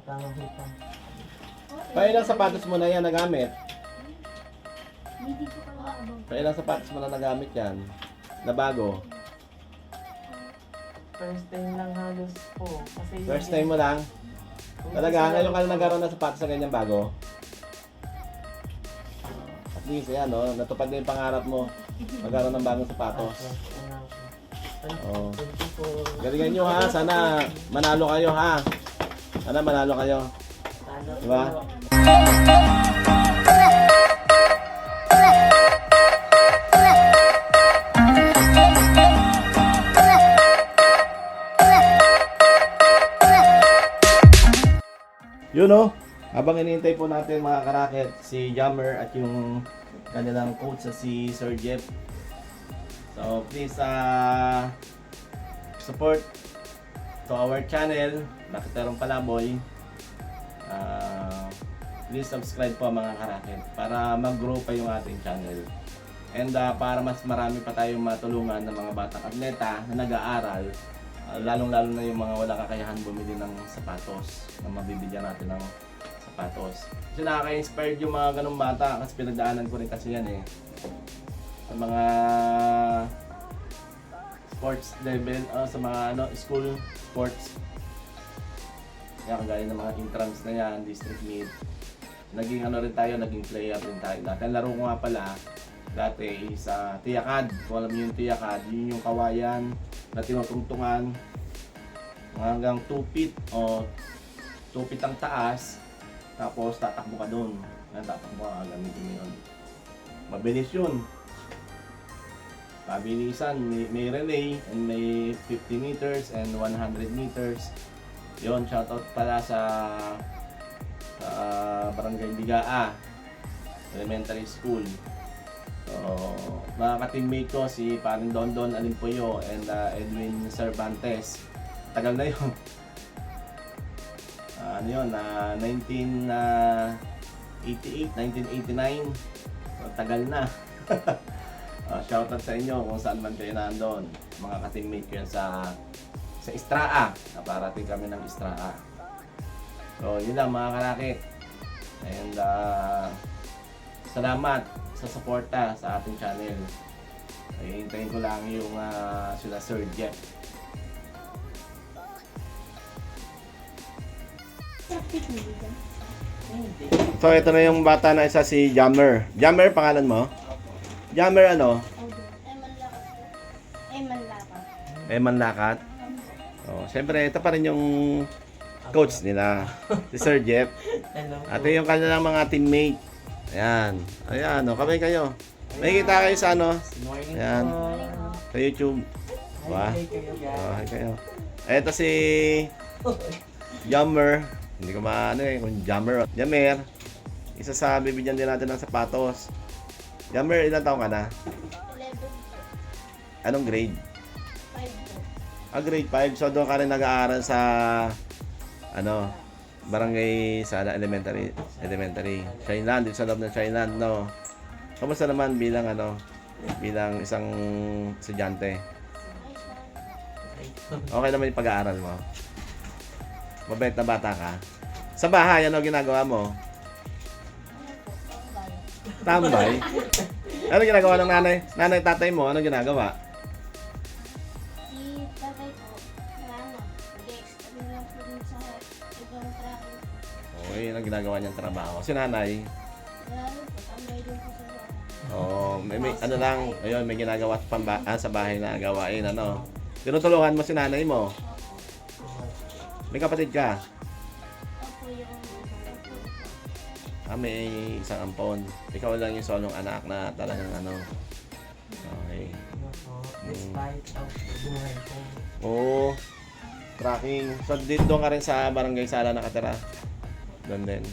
Pangahita. Pailang sapatos mo na yan nagamit? Hindi ko pa maabang. Pailang sapatos mo na nagamit yan? Na bago? First time lang halos po. Kasi First time mo lang? Talaga, ngayon ka na nagkaroon ng sapatos sa ganyan bago? At least, yan, no? Natupad na yung pangarap mo. Magkaroon ng bagong sapatos. Oo. Galingan nyo ha, sana manalo kayo ha. Sana manalo kayo. Diba? Yun o, habang inintay po natin mga karaket, si Jammer at yung kanilang coach sa si Sir Jeff. So please support to our channel, Lakitarong Palaboy. Please subscribe po mga karaket para mag-grow pa yung ating channel. And para mas marami pa tayong matulungan ng mga batang atleta na nag-aaral, lalong-lalo na yung mga wala kakayahan bumili ng sapatos na mabibigyan natin ng sapatos. Kasi nakaka-inspired yung mga ganung bata kasi pinagdaanan ko rin kasi yan eh. Sa mga sports level, sa mga school sports. Kaya kagaya ng mga intrams na yan, district meet. Naging rin tayo, naging player rin tayo. Dati ang laro ko nga pala, dati sa tiyakad. Kung alam niyo yung tiyakad, yun yung kawayan na tinutungtungan hanggang 2 feet o 2 feet ang taas, tapos tatakbo ka doon. Tatakbo ka, gamitin mo yun. Mabilis yun. Mabilisan, may relay and may 50 meters and 100 meters. Yun, shoutout pala sa Barangay Bigaa Elementary School. So, mga ka-teammate ko si Paring Dondon Alimpoyo and Edwin Cervantes. Tagal na yun. 1988, 1989. So, tagal na. Shoutout sa inyo kung saan man kayo nandun. Mga ka-teammate ko yan sa Istraa. Naparating kami ng Istraa. So, yun lang mga karakit. And salamat sa suporta sa ating channel. Ay, hintayin ko lang yung sila Sir Jeff. So, ito na yung bata na isa si Jammer. Jammer, pangalan mo? Jammer ano? Eman Lakat. Eman Lakat. Oh, siyempre, ito pa rin yung coach nila, si Sir Jeff. At yung kanilang mga teammate. Ayan. Ayan, kamay kayo. May kita kayo sa Ayan. Sa YouTube. Diba? Hi kayo. Ito si Jammer. Hindi ko kung Jammer. Jammer. Isa sa bibigyan din natin ng sapatos. Jammer, ilang taong ka na? 11. Anong grade? 5 po. Grade 5. So doon ka rin nag-aaral sa Barangay Sala Elementary. Shineland, dito sa loob ng Shineland, no? Kamusta naman bilang bilang isang estudyante? Okay naman yung pag-aaral mo? Mabait na bata ka? Sa bahay, ano ginagawa mo? Tambay? Ano ginagawa ng nanay tatay mo? Ano ginagawa? Si tatay po, nag-extra lang po dun sa ibang traffic. Okay, ano ginagawa niyang trabaho? Si nanay? Lalo po, tambay din po sa bahay. May ayun, may ginagawa sa bahay na gawain, Tinutulungan mo si nanay mo? May kapatid ka? Opo yung May isang ampon. Ikaw lang yung solong anak na talagang Okay. Despite ang buhay ko. Oo. Tracking. So, dito ka rin sa Barangay Sala nakatira? Doon din.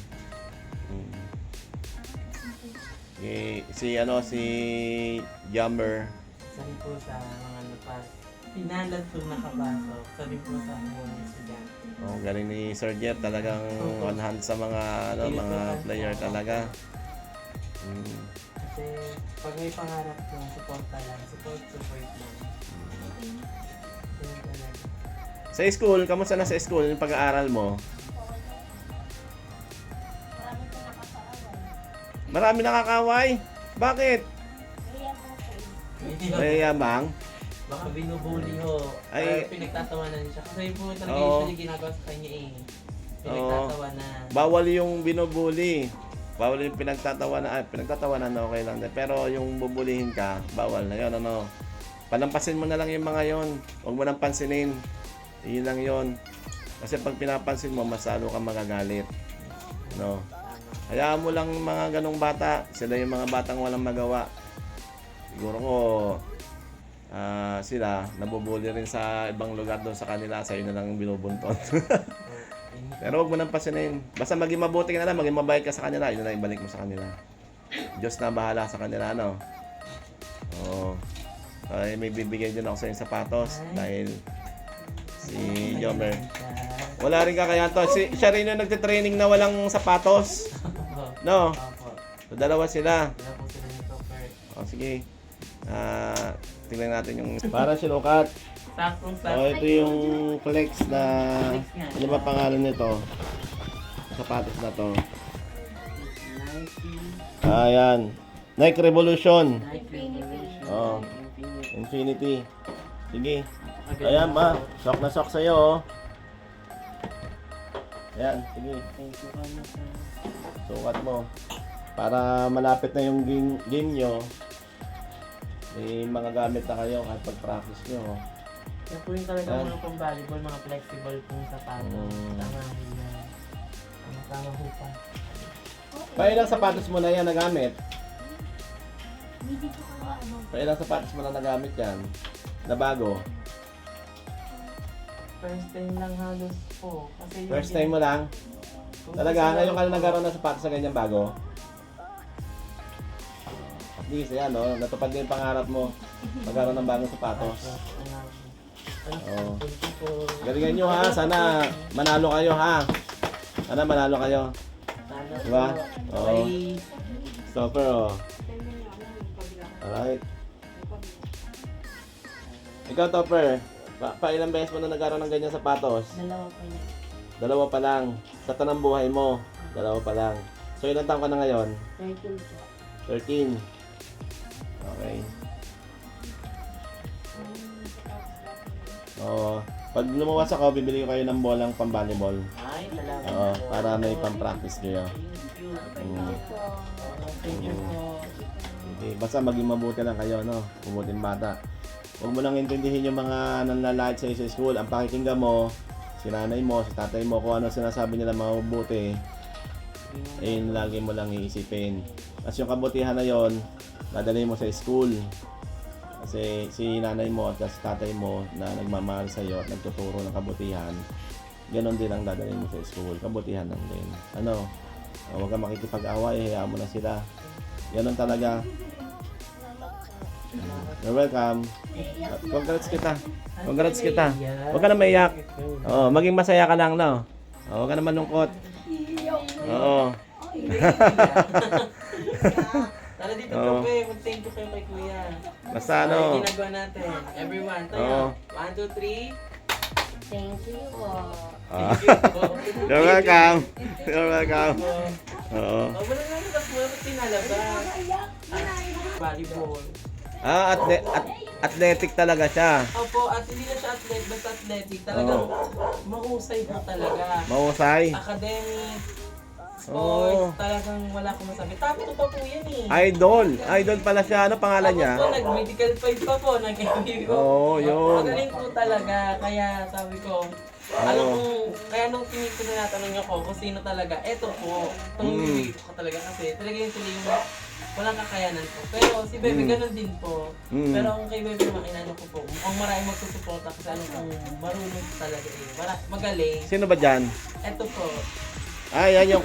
Si Jammer. Sabi po sa mga napas. Pinalad po nakapasok. Sabi po sa mga estudyante. Galing ni Sir Jeff. Talagang on hand sa mga mga player talaga. Kasi pag may pangarap ko, support lang. Support lang. Yun talaga. Sa school, kamusta na sa school yung pag-aaral mo? Marami nakakaway. Bakit? Kaya po kayo. May yamang. Baka binubuli ho. Ay. Pinagtatawanan siya. Kasi yun po talaga Oo. usually ginagawa sa kanya eh. Pinagtatawanan. Bawal yung binubuli. Bawal yung pinagtatawanan. Ay, pinagtatawanan na okay lang. Pero yung bubulihin ka, bawal na yun. Ano? Palampasin mo na lang yung mga yon. Huwag mo nang pansinin. Yun lang yon. Kasi pag pinapansin mo, mas lalo kang magagalit. No? Hayaan mo lang mga ganong bata. Sila yung mga batang walang magawa. Siguro ko, sila, nabubuli rin sa ibang lugar doon sa kanila. Sa'yo na lang yung binubuntot. Pero huwag mo nang pasinin. Basta maging mabuti ka na lang, maging mabait ka sa kanila. Yun na lang ibalik mo sa kanila. Diyos na bahala sa kanila, no? Oo. Ay, may bibigay din ako sa yung sapatos. Dahil si Jomer. Wala rin kakayahan to. Siya rin yung nagtitraining na walang sapatos. No? Opo. So, dalawa sila. Wala po sila nito, Fer. O, sige. Tingnan natin yung... Para sinukat. Saktong O, ito yung flex na... Ano ba pangalan nito? Sapatos na to. Ayan. Nike Revolution. Oh. Infinity. Sige. Ayan ma. Sok na sok sa'yo. Oh. Ayan. Sige. Thank you kamo, sir. Sukat mo. Para malapit na yung game nyo. May mga gamit na kayo kahit pag-practice nyo. Yan po yung talaga mga pang volleyball, mga flexible pong sapatos. Tama ho yan. Tama ho pa. Pailang sapatos mo na yan nagamit? Hindi po ka ano. Pailang sapatos mo na nagamit yan? Na bago? First time lang halos po. Kasi yung First time mo lang? Talaga? Ngayon ka na nagkaroon ng sapatos na ganyan bago? At least, yan, no? Natupad din yung pangarap mo. Magkaroon ng bagong sapatos. Oo. Galingan nyo ha. Sana manalo kayo ha. Sana manalo kayo. Diba? Oo. Stopper oh. Alright. Ikaw Topper. Ilang beses mo na nagkaroon ng ganyan sapatos? Dalawa pa niya. Dalawa pa lang. Sa tanang buhay mo. Dalawa pa lang. So ilang taon ka na ngayon? 13 po. 13. Okay. Oo. Pag lumuwas ako, bibili ko kayo ng bolang pang-volleyball. Ay, salamat Oo, po. para may pang-practice kayo. Thank you. Thank you po. Okay, basta maging mabuti lang kayo, no? Mabuting bata. Huwag mo lang intindihin yung mga nanlalait sa sa school. Ang pakikinggan mo, si nanay mo, si tatay mo, kung ano sinasabi nila mabuti, ayun lagi mo lang iisipin. Kasi yung kabutihan na yon, dadalhin mo sa school. Kasi si nanay mo at si tatay mo na nagmamahal sa iyo at nagtuturo ng kabutihan, ganon din ang dadalhin mo sa school. Kabutihan lang din. Ano? Huwag kang makikipag-away, hayaan mo na sila. Ganon talaga. You're welcome. Congrats kita. Congrats kita. Huwag ka na maiyak. Oo, maging masaya ka lang, no? Huwag ka na malungkot. Oo. Tara dito po, mag-thank you kayo kay Kuya. Basta ano. Ginagawa natin. Everyone, tayo. Oo. 1, 2, 3. Thank you po. Ah. You're welcome. You're welcome. Oo. Oh, wala naman tapos mo naman pinalabas. Volleyball. Athletic talaga siya. Opo, at hindi na siya athlete, basta athletic. Talagang mahusay po talaga. Mahusay. Academic, sports, Oo. talagang wala akong masabi. Top 2 pa po yan eh. Idol. Idol pala siya. Ano pangalan niya? Tapos po, nag-medical field pa po, nag-MBO. Oo, yun. Magaling po talaga, kaya sabi ko, alam mo, kaya nung tinatanong niyo ko kung sino talaga, eto po, tumibigay ko talaga kasi talaga yung sila yung walang kakayanan po. Pero si Bebe ganun din po. Pero ang kay Bebe naman, inano ko po, ang maraming magsusuporta kasi alam kong marunong talaga eh. Magaling. Sino ba dyan? Eto po, Yan yung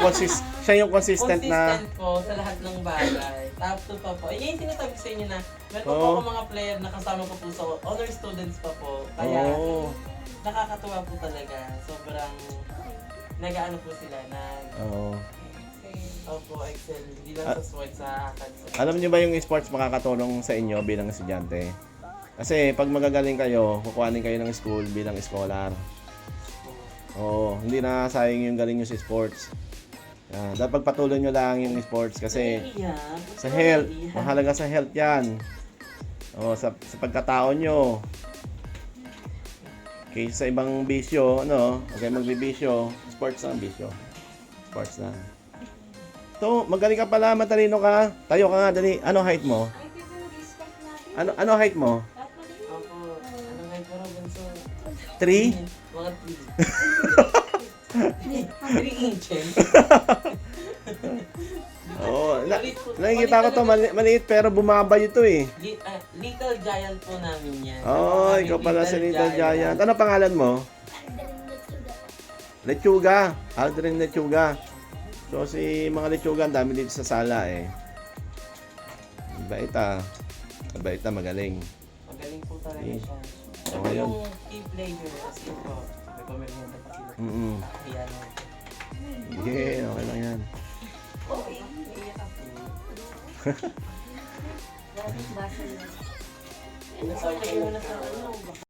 siya yung consistent na. consistent po sa lahat ng bagay. Top 2 pa po. Yan yung sinasabi ko sa inyo na meron po Oo. ako mga player na kasama ko po sa honor students pa po. Kaya Oo. nakakatuwa po talaga. Sobrang nag-ano po sila, Oo. Opo, Excel. Hindi lang sa sports, sa ACADS. Alam niyo ba yung sports makakatulong sa inyo bilang estudyante? Kasi pag magagaling kayo, kukuhanin kayo ng school bilang scholar. Oo, hindi na sayang yung galing nyo sa sports. Dapat patuloy nyo lang yung sports kasi Iya. sa health, mahalaga sa health yan. Sa pagkatao nyo. Kaysa sa ibang bisyo, okay, magbibisyo, sports na ang bisyo. Sports na. To, magaling ka pala, matalino ka. Tayo ka nga, dali. Ano height mo? Ay, pero respect natin. Ano height mo? Dapat din. Opo. Ano nga ito, Robinso? 3? Mga 3 inches. Oo. Nakikita ko to, maliit pero bumaba ito eh. Little Giant po namin yan. Oh, Aming ikaw pala si Little Giant. Ano pangalan mo? Lechuga. Aldrin Lechuga. So si mga lechuga, ang dami dito sa sala eh. Mabait ah. Mabait na, magaling. Magaling po talaga Eh, siya. okay yun. Yung key player, as in po, may pamilya pa sila. Ayan. Yeah, okay lang yan. Iiyak ako. Dapat basa na. Nasa kayo na sa ano.